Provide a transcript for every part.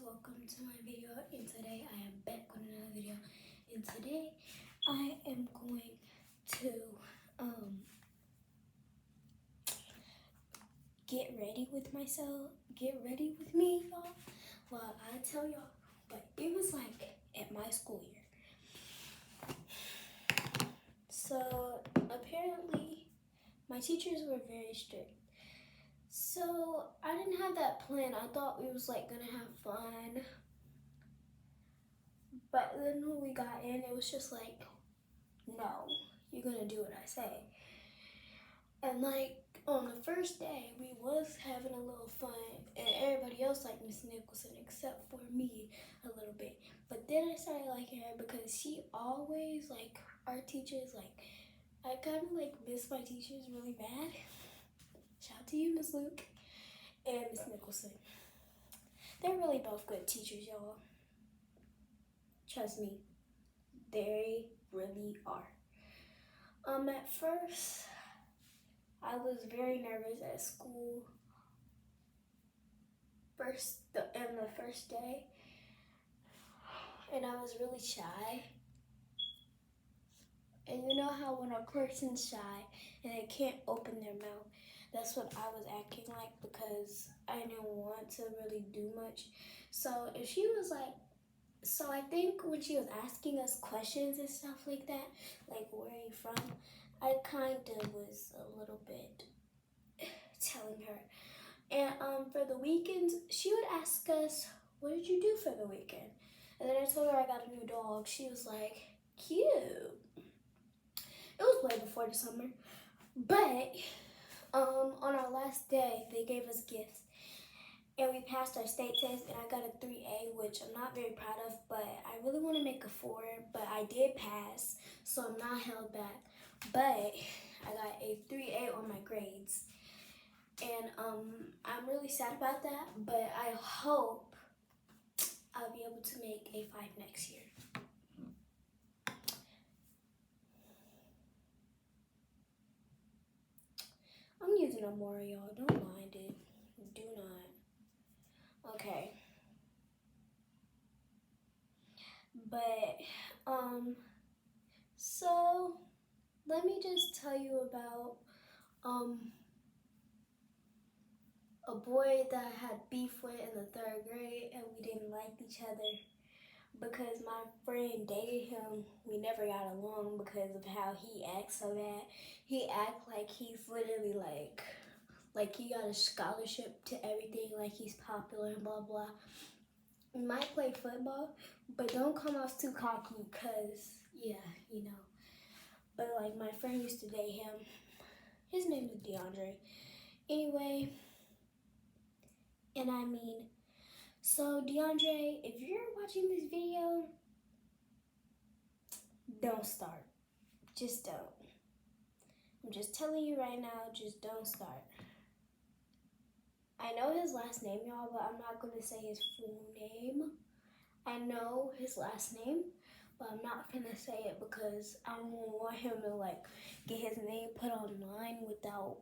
welcome to my video, and today I am back with another video. And today I am going to get ready with myself, get ready with me, y'all, while I tell y'all what it was like at my school year. So apparently my teachers were very strict. So I didn't have that plan. I thought we was like gonna have fun. But then when we got in, it was just like, no, you're gonna do what I say. And like on the first day, we was having a little fun, and everybody else liked Miss Nicholson except for me a little bit. But then I started liking her because she always, like, our teachers, like, I kind of like miss my teachers really bad. Shout out to you, Miss Luke and Miss Nicholson. They're really both good teachers, y'all. Trust me, they really are. At first, I was very nervous at school. In the first day, and I was really shy. And you know how when a person's shy and they can't open their mouth, that's what I was acting like because I didn't want to really do much. So if she was like, so I think when she was asking us questions and stuff like that, like where are you from, I kind of was a little bit telling her. And for the weekends, she would ask us, what did you do for the weekend? And then I told her I got a new dog. She was like, cute. It was way before the summer. But on our last day, they gave us gifts. And we passed our state test, and I got a 3A, which I'm not very proud of, but I really want to make a 4, but I did pass, so I'm not held back. But I got a 3A on my grades. And I'm really sad about that, but I hope I'll be able to make a 5 next year. I'm using a more, y'all. Don't mind it. Do not. Okay. But, so let me just tell you about, a boy that I had beef with in the 3rd grade, and we didn't like each other because my friend dated him. We never got along because of how he acts so bad. He acts like he's literally like he got a scholarship to everything, like he's popular and blah blah. We might play football, but don't come off too cocky because, yeah, you know. But like my friend used to date him. His name is DeAndre. Anyway, and I mean, so DeAndre, if you're watching this video, don't start. Just don't. I'm just telling you right now, just don't start. I know his last name, y'all, but I'm not gonna say his full name. I know his last name, but I'm not gonna say it because I don't want him to like get his name put online without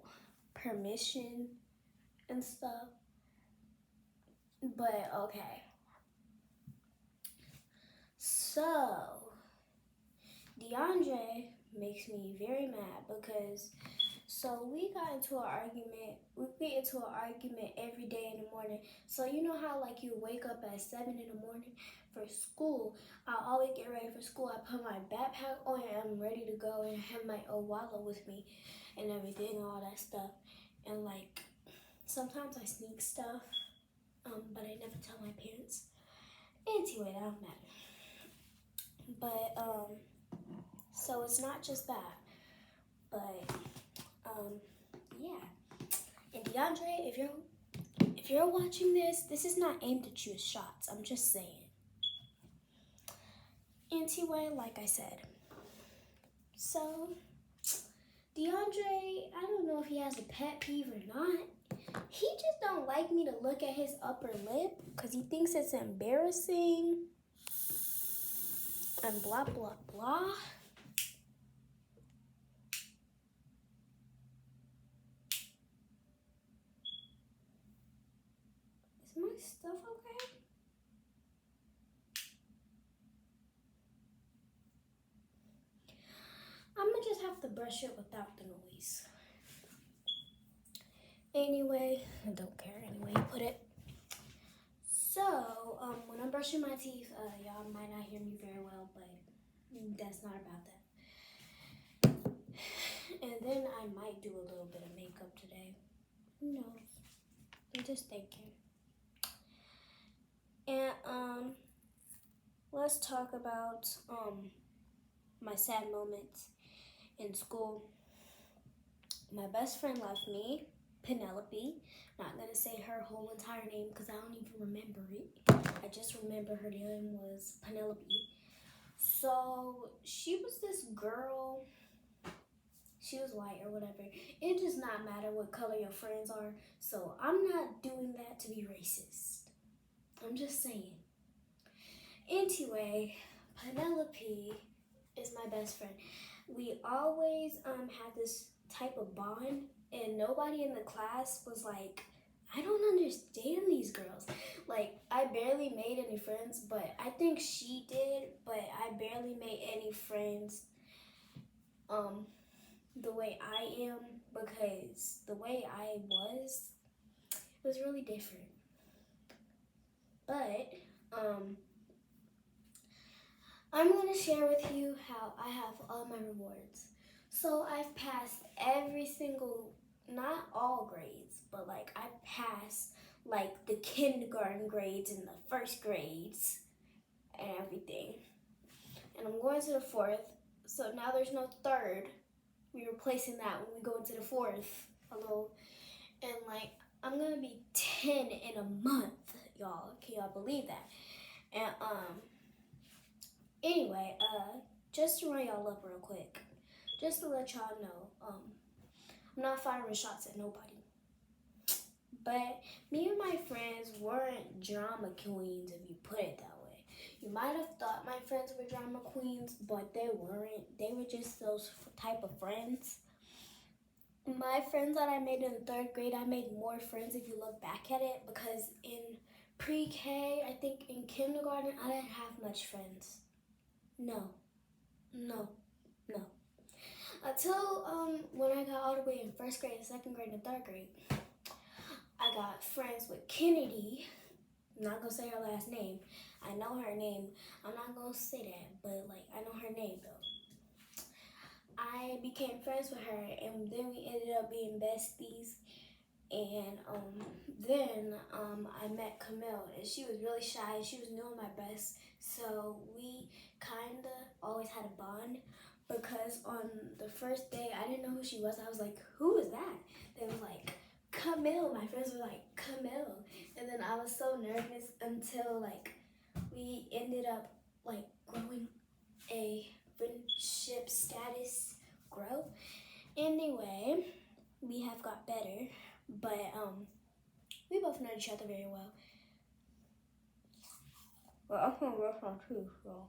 permission and stuff. But okay. So DeAndre makes me very mad because we get into an argument every day in the morning. So you know how like you wake up at 7 in the morning for school. I always get ready for school. I put my backpack on and I'm ready to go and have my wallet with me and everything, all that stuff. And like sometimes I sneak stuff, but I never tell my parents. Anyway, that don't matter. But so it's not just that, but yeah. And DeAndre, if you're watching this is not aimed at you as shots. I'm just saying. Anyway, like I said. So DeAndre, I don't know if he has a pet peeve or not. He just don't like me to look at his upper lip because he thinks it's embarrassing and blah blah blah. Is my stuff okay? to brush it without the noise. Anyway, I don't care anyway you put it. So, when I'm brushing my teeth, y'all might not hear me very well, but that's not about that. And then I might do a little bit of makeup today. Who knows? I'm just thinking. And, let's talk about, my sad moments in school. My best friend left me, Penelope. Not gonna say her whole entire name because I don't even remember it. I just remember her name was Penelope. So she was this girl. She was white or whatever. It does not matter what color your friends are. So I'm not doing that to be racist. I'm just saying. Anyway, Penelope is my best friend. We always had this type of bond, and nobody in the class was like, I don't understand these girls. Like, I barely made any friends, but I think she did, but I barely made any friends the way I am, because the way I was really different. But I'm going to share with you how I have all my rewards. So I've passed every single, not all grades, but like I passed like the kindergarten grades and the first grades and everything. And I'm going to the fourth, so now there's no third. We're replacing that when we go into the fourth. Hello. And like, I'm going to be 10 in a month, y'all. Can y'all believe that? And anyway, just to run y'all up real quick, just to let y'all know, I'm not firing shots at nobody. But me and my friends weren't drama queens, if you put it that way. You might have thought my friends were drama queens, but they weren't. They were just those type of friends. My friends that I made in the third grade, I made more friends if you look back at it, because in pre-K, I think in kindergarten, I didn't have much friends. No. Until when I got all the way in first grade, second grade, and third grade, I got friends with Kennedy. I'm not gonna say her last name. I know her name. I'm not gonna say that, but like I know her name though. I became friends with her, and then we ended up being besties. And then I met Camille, and she was really shy. She was new on my best, so we kinda always had a bond. Because on the first day, I didn't know who she was. I was like, "Who is that?" They were like, "Camille." My friends were like, "Camille," and then I was so nervous until like we ended up like growing a friendship status grow. Anyway, we have got better, but we both know each other very well. Well, I'm gonna brush my teeth, so.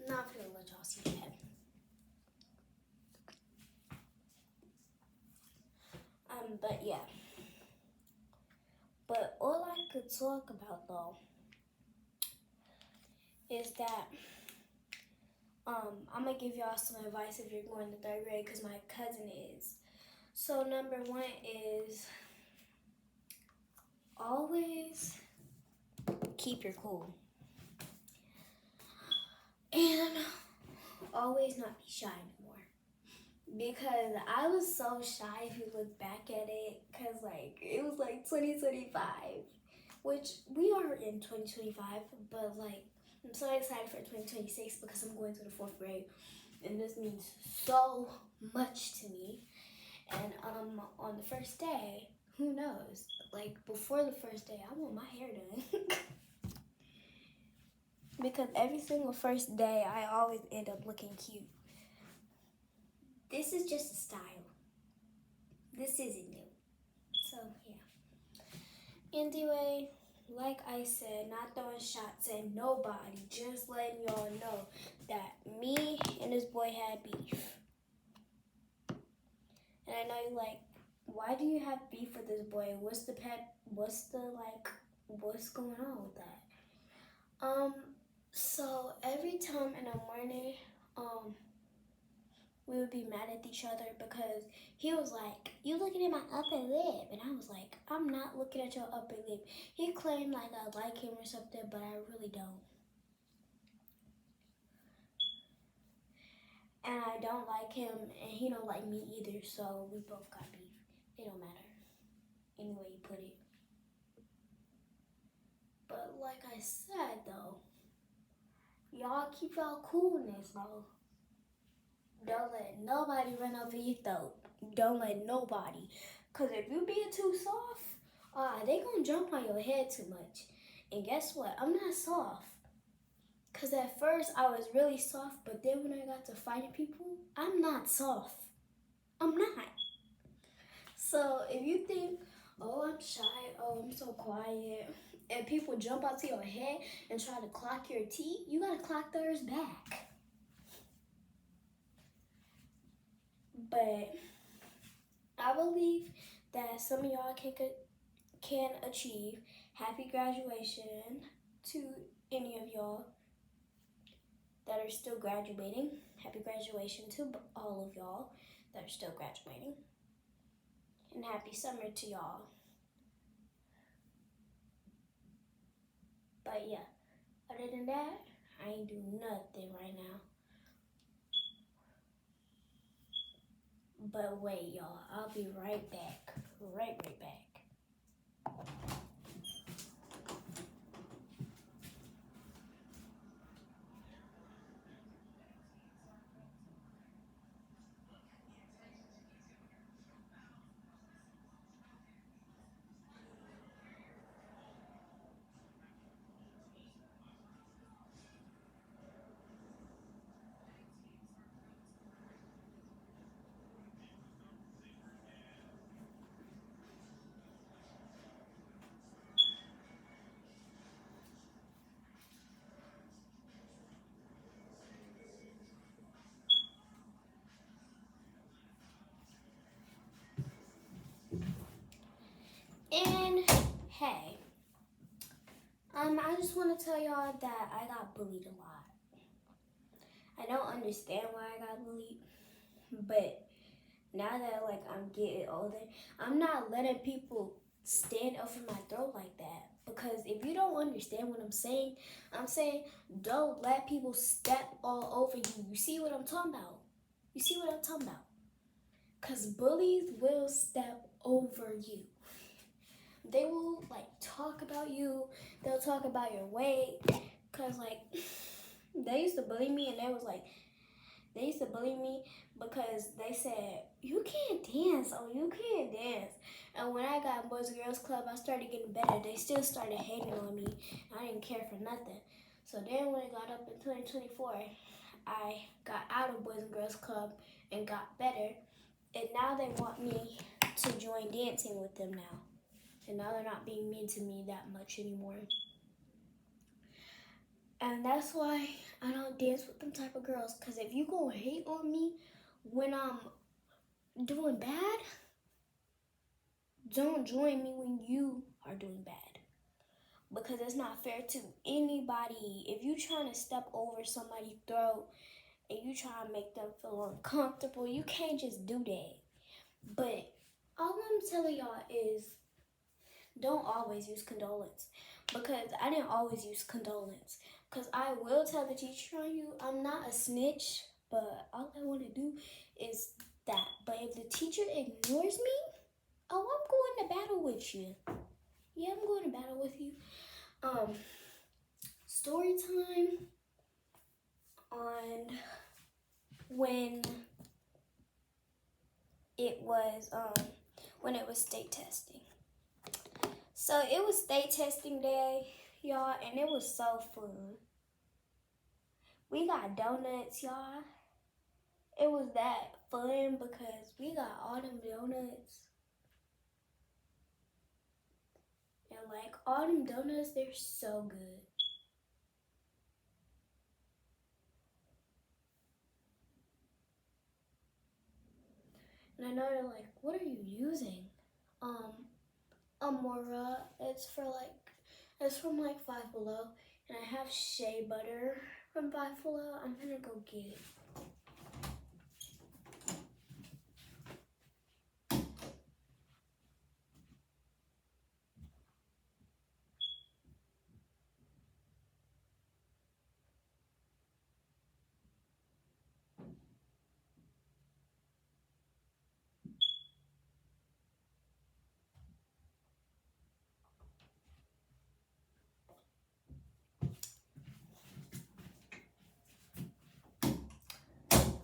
Not gonna let y'all see that. But yeah. But all I could talk about though is that I'm gonna give y'all some advice if you're going to third grade, because my cousin is. So number one is always keep your cool. And always not be shy anymore. Because I was so shy if you look back at it, because like it was like 2025, which we are in 2025, but like I'm so excited for 2026 because I'm going to the fourth grade, and this means so much to me. And on the first day, who knows? Like before the first day, I want my hair done. because every single first day I always end up looking cute. This is just a style. This isn't new. So yeah. Anyway, like I said, not throwing shots at nobody, just letting y'all know that me and this boy had beef. And I know you're like, why do you have beef with this boy? What's going on with that? So every time in the morning, we would be mad at each other because he was like, you looking at my upper lip. And I was like, I'm not looking at your upper lip. He claimed like I like him or something, but I really don't. And I don't like him, and he don't like me either, so we both got beef. It don't matter. Any way you put it. But like I said, though, y'all keep y'all coolness, bro. Don't let nobody run over your throat. Don't let nobody. Because if you being too soft, they going to jump on your head too much. And guess what? I'm not soft. Because at first I was really soft, but then when I got to fighting people, I'm not soft. I'm not. So if you think, oh, I'm shy, oh, I'm so quiet, and people jump out to your head and try to clock your teeth, you got to clock theirs back. But I believe that some of y'all can achieve happy graduation to any of y'all that are still graduating. Happy graduation to all of y'all that are still graduating. And happy summer to y'all. But yeah, other than that, I ain't do nothing right now. But wait, y'all, I'll be right back. Right back. And hey, I just want to tell y'all that I got bullied a lot. I don't understand why I got bullied, but now that like I'm getting older, I'm not letting people stand up for my throat like that. Because if you don't understand what I'm saying don't let people step all over you. You see what I'm talking about? Because bullies will step over you. They will like talk about you. They'll talk about your weight. Because like they used to bully me and they used to bully me because they said, you can't dance. Oh, you can't dance. And when I got Boys and Girls Club, I started getting better. They still started hating on me. I didn't care for nothing. So then when it got up in 2024, I got out of Boys and Girls Club and got better. And now they want me to join dancing with them now. And now they're not being mean to me that much anymore. And that's why I don't dance with them type of girls. Because if you gonna hate on me when I'm doing bad, don't join me when you are doing bad. Because it's not fair to anybody. If you trying to step over somebody's throat and you try to make them feel uncomfortable, you can't just do that. But all I'm telling y'all is don't always use condolence. Because I didn't always use condolence. Because I will tell the teacher on you, I'm not a snitch, but all I want to do is that. But if the teacher ignores me, oh, I'm going to battle with you. Yeah, I'm going to battle with you. Story time on when it was state testing. So it was state testing day, y'all, and it was so fun. We got donuts, y'all. It was that fun because we got all them donuts. And like all them donuts, they're so good. And I know you're like, what are you using? Amora. It's from like Five Below. And I have shea butter from Five Below. I'm gonna go get it.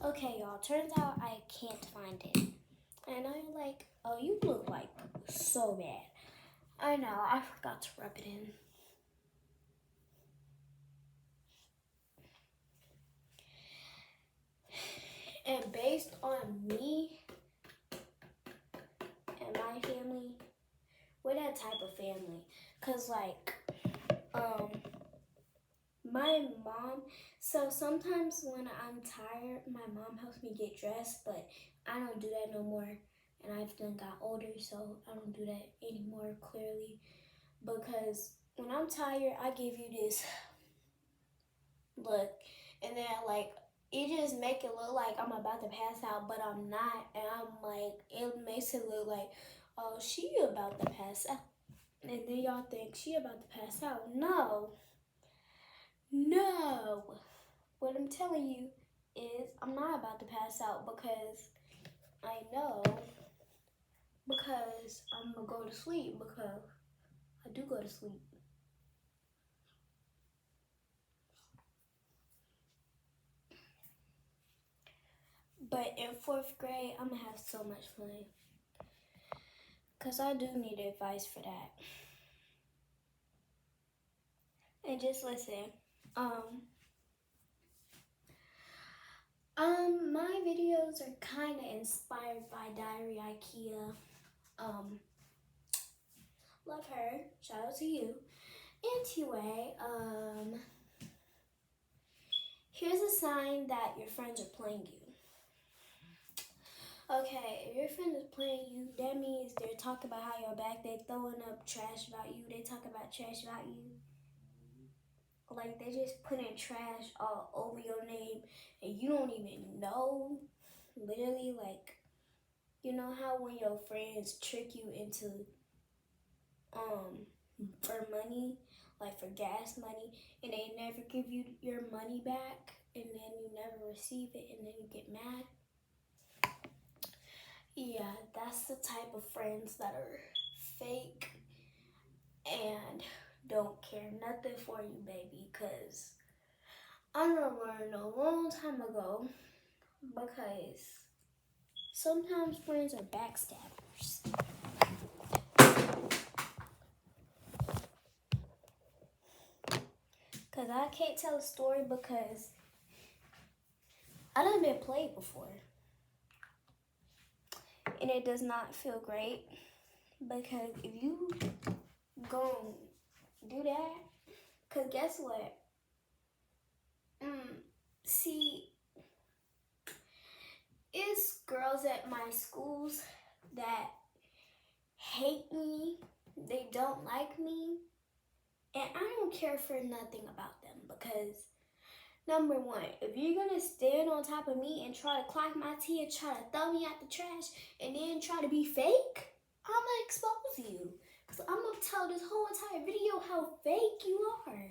Okay, y'all, turns out I can't find it. And I'm like, oh, you look like so bad. I know, I forgot to rub it in. And based on me and my family, we're that type of family. Cause like, my mom, so sometimes when I'm tired, my mom helps me get dressed, but I don't do that no more. And I've done got older, so I don't do that anymore, clearly. Because when I'm tired, I give you this look, and then like, it just make it look like I'm about to pass out, but I'm not. And I'm like, it makes it look like, oh, she about to pass out. And then y'all think she about to pass out. No. No. What I'm telling you is I'm not about to pass out because I know, because I'm going to go to sleep, because I do go to sleep. But in 4th grade, I'm going to have so much fun. Because I do need advice for that. And just listen. My videos are kind of inspired by Diary IKEA. Love her. Shout out to you. Anyway, here's a sign that your friends are playing you. Okay, if your friend is playing you, that means they're talking about how you're back. They're throwing up trash about you. They talk about trash about you. Like, they just putting trash all over your name and you don't even know. Literally, like, you know how when your friends trick you into for money, like for gas money, and they never give you your money back, and then you never receive it, and then you get mad? Yeah, that's the type of friends that are fake and don't care nothing for you, baby, because I learned a long time ago, because sometimes friends are backstabbers. Because I can't tell a story because I done been played before. And it does not feel great, because if you gon' do that, because guess what? See, it's girls at my schools that hate me, they don't like me, and I don't care for nothing about them, because number one, if you're gonna stand on top of me and try to clock my tea and try to throw me out the trash and then try to be fake, I'm gonna expose you. Because I'm gonna tell this whole entire video how fake you are.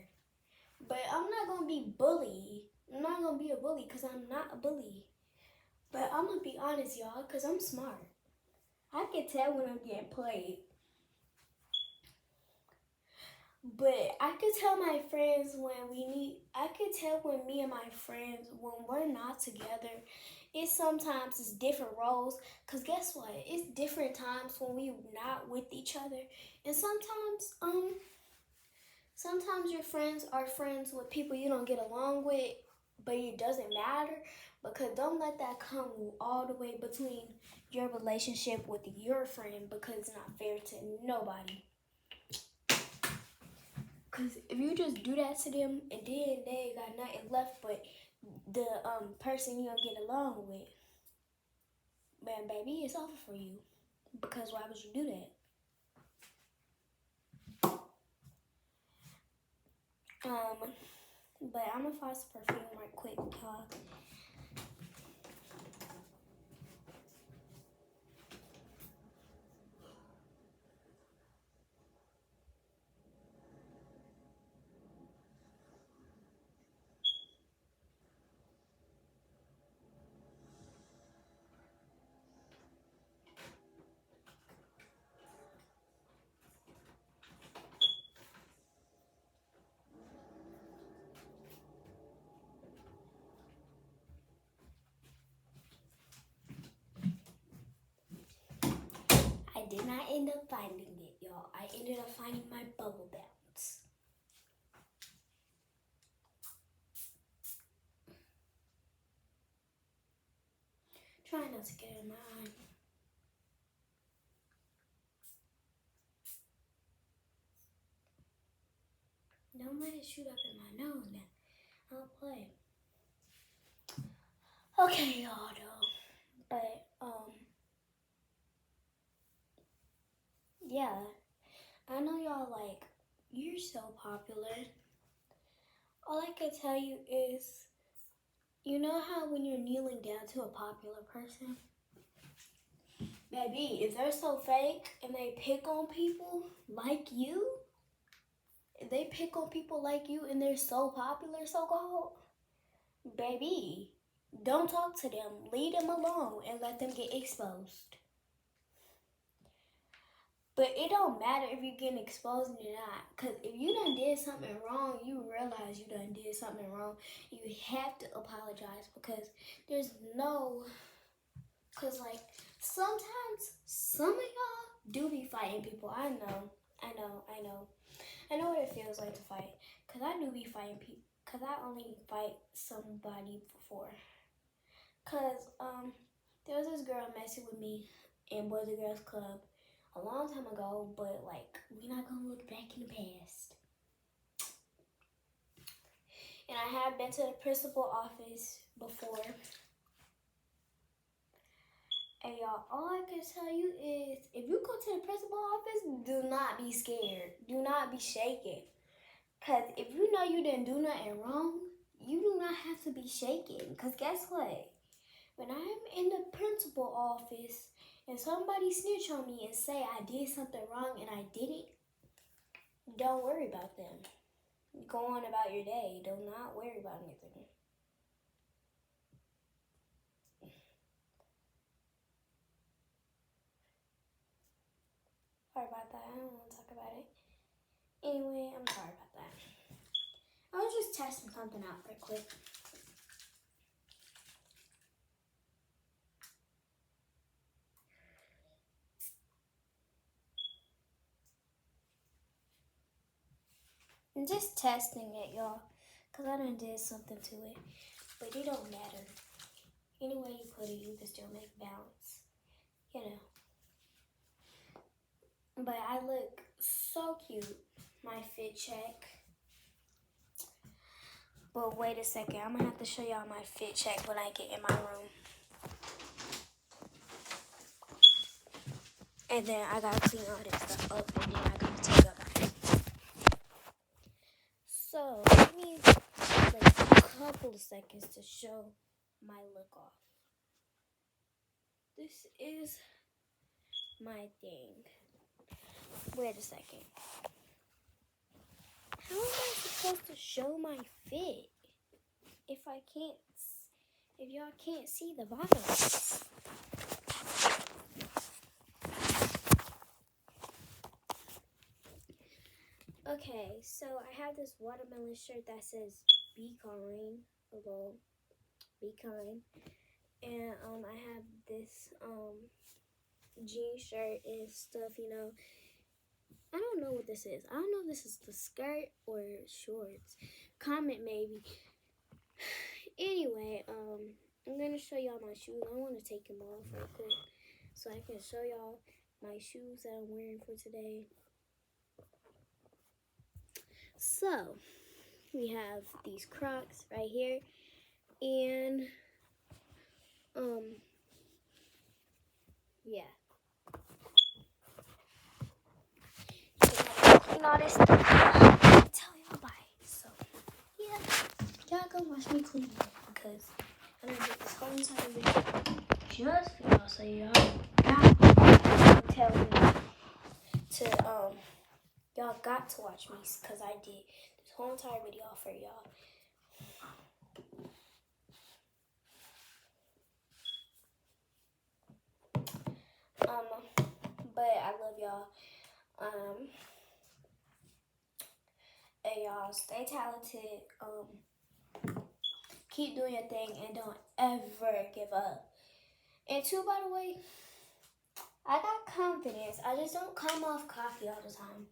But I'm not gonna be bully. I'm not gonna be a bully because I'm not a bully. But I'm gonna be honest, y'all, because I'm smart. I can tell when I'm getting played. But I could tell my friends I could tell when me and my friends, when we're not together, it's different roles. Because guess what? It's different times when we're not with each other. And sometimes your friends are friends with people you don't get along with. but it doesn't matter because don't let that come all the way between your relationship with your friend because it's not fair to nobody. Because if you just do that to them and then they got nothing left but the person you don't get along with, man, baby, it's over for you. Because why would you do that? But I'm gonna find some perfume right quick, y'all. I did not end up finding it, y'all. I ended up finding my bubble bounce. Trying not to get it in my eye. Don't let it shoot up in my nose now. I'll play. Okay, y'all, though. But, yeah. I know y'all like, you're so popular. All I can tell you is, you know how when you're kneeling down to a popular person? Baby, if they're so fake and they pick on people like you, if they pick on people like you and they're so popular, so-called, baby, don't talk to them. Leave them alone and let them get exposed. But it don't matter if you're getting exposed or not. Because if you done did something wrong, you realize you done did something wrong. You have to apologize because there's no... Because, like, sometimes some of y'all do be fighting people. I know what it feels like to fight. Because I do be fighting people. Because I only fight somebody before. Because there was this girl messing with me in Boys and Girls Club a long time ago, but like we're not gonna look back in the past. And I have been to the principal office before. And y'all, all I can tell you is if you go to the principal office, do not be scared. Do not be shaken. Cause if you know you didn't do nothing wrong, you do not have to be shaken. Cause guess what? When I'm in the principal office and somebody snitch on me and say I did something wrong and I didn't, don't worry about them. Go on about your day. Do not worry about anything. Sorry about that. I don't want to talk about it. Anyway, I'm sorry about that. I was just testing something out real quick. I'm just testing it, y'all, because I done did something to it. But it don't matter. Any way you put it, you can still make balance. You know. But I look so cute. My fit check. But wait a second. I'm going to have to show y'all my fit check when I get in my room. And then I got to clean all this stuff up. And then I got to take up. So, let me take a couple of seconds to show my look off. This is my thing. Wait a second. How am I supposed to show my fit if y'all can't see the bottom? Okay, so I have this watermelon shirt that says "Be kind," although "Be kind," and I have this jean shirt and stuff. You know, I don't know what this is. I don't know if this is the skirt or shorts. Comment maybe. Anyway, I'm gonna show y'all my shoes. I want to take them off real quick so I can show y'all my shoes that I'm wearing for today. So, we have these Crocs right here, and, yeah. And all this stuff. I'll tell y'all about it. So, yeah, y'all go watch me clean it because I'm gonna get this whole entire video just for y'all, so y'all got to tell me to, y'all got to watch me because I did this whole entire video for y'all. But I love y'all. And y'all stay talented. Keep doing your thing and don't ever give up. And two, by the way, I got confidence. I just don't come off cocky all the time.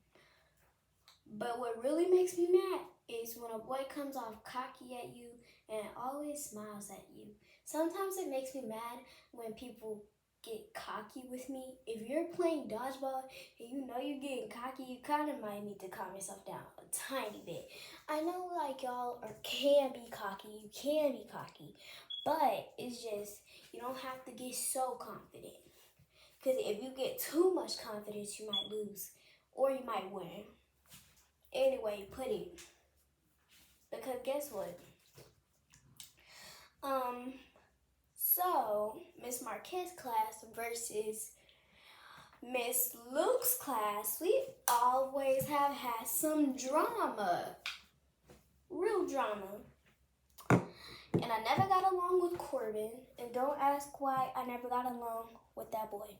But what really makes me mad is when a boy comes off cocky at you and always smiles at you. Sometimes it makes me mad when people get cocky with me. If you're playing dodgeball and you know you're getting cocky, you kind of might need to calm yourself down a tiny bit. I know like y'all can be cocky, you can be cocky, but it's just you don't have to get so confident. Because if you get too much confidence, you might lose or you might win. Anyway, put it. Because guess what? So Miss Marquez's class versus Miss Luke's class, we always have had some drama. Real drama. And I never got along with Corbin. And don't ask why I never got along with that boy.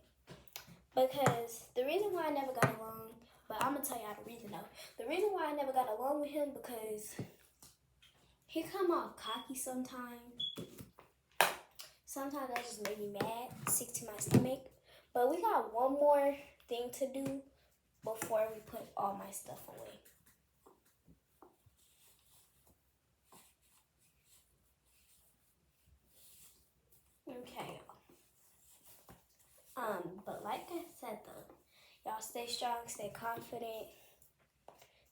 Because the reason why I never got along, but I'm going to tell y'all the reason though. The reason why I never got along with him because he come off cocky sometimes. Sometimes that just made me mad, sick to my stomach. But we got one more thing to do before we put all my stuff away. Okay, y'all. But like I said though, y'all stay strong, stay confident,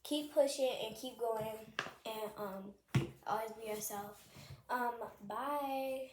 keep pushing and keep going, and always be yourself. Bye.